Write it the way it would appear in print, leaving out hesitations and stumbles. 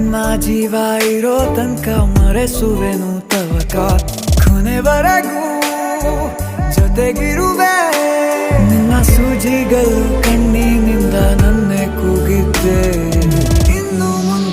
ನಿನ್ನ ಜೀವ ಇರೋ ತನಕ ಮರೆಸುವೆನು ತವಕ ಕೊನೆವರೆಗೂ ಜೊತೆಗಿರುವೆ ನಿನ್ನ ಸೂಜಿಗಳು ಕಣ್ಣಿನಿಂದ ನನ್ನೆ ಕೂಗಿದ್ದೆ ಇನ್ನು ಮುಂದೆ